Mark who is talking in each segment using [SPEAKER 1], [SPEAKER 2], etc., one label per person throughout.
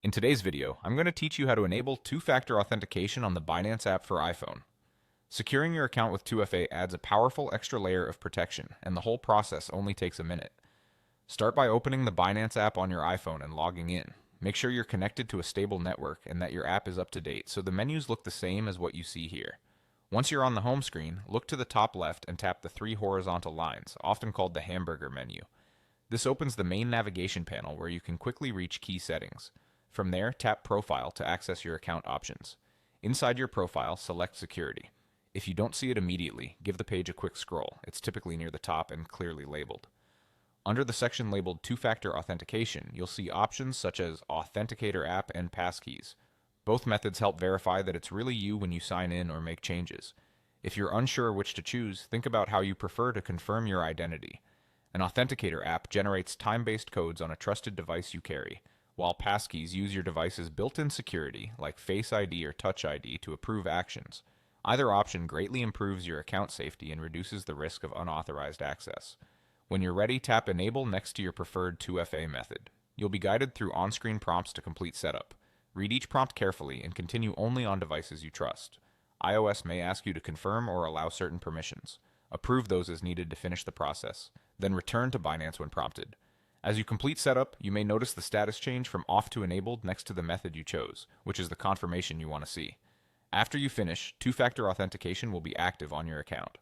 [SPEAKER 1] In today's video, I'm going to teach you how to enable two-factor authentication on the Binance app for iPhone. Securing your account with 2FA adds a powerful extra layer of protection, and the whole process only takes a minute. Start by opening the Binance app on your iPhone and logging in. Make sure you're connected to a stable network and that your app is up to date so the menus look the same as what you see here. Once you're on the home screen, look to the top left and tap the three horizontal lines, often called the hamburger menu. This opens the main navigation panel where you can quickly reach key settings. From there, tap Profile to access your account options. Inside your profile, select Security. If you don't see it immediately, give the page a quick scroll. It's typically near the top and clearly labeled. Under the section labeled Two-Factor Authentication, you'll see options such as Authenticator app and passkeys. Both methods help verify that it's really you when you sign in or make changes. If you're unsure which to choose, think about how you prefer to confirm your identity. An Authenticator app generates time-based codes on a trusted device you carry, while passkeys use your device's built-in security, like Face ID or Touch ID, to approve actions. Either option greatly improves your account safety and reduces the risk of unauthorized access. When you're ready, tap Enable next to your preferred 2FA method. You'll be guided through on-screen prompts to complete setup. Read each prompt carefully and continue only on devices you trust. iOS may ask you to confirm or allow certain permissions. Approve those as needed to finish the process. Then return to Binance when prompted. As you complete setup, you may notice the status change from off to enabled next to the method you chose, which is the confirmation you want to see. After you finish, two-factor authentication will be active on your account.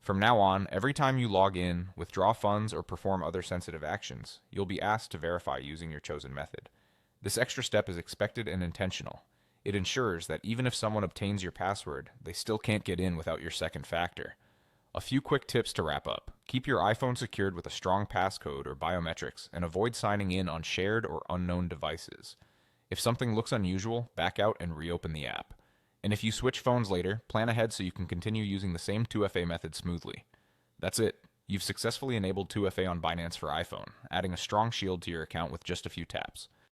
[SPEAKER 1] From now on, every time you log in, withdraw funds, or perform other sensitive actions, you'll be asked to verify using your chosen method. This extra step is expected and intentional. It ensures that even if someone obtains your password, they still can't get in without your second factor. A few quick tips to wrap up. Keep your iPhone secured with a strong passcode or biometrics, and avoid signing in on shared or unknown devices. If something looks unusual, back out and reopen the app. And if you switch phones later, plan ahead so you can continue using the same 2FA method smoothly. That's it. You've successfully enabled 2FA on Binance for iPhone, adding a strong shield to your account with just a few taps.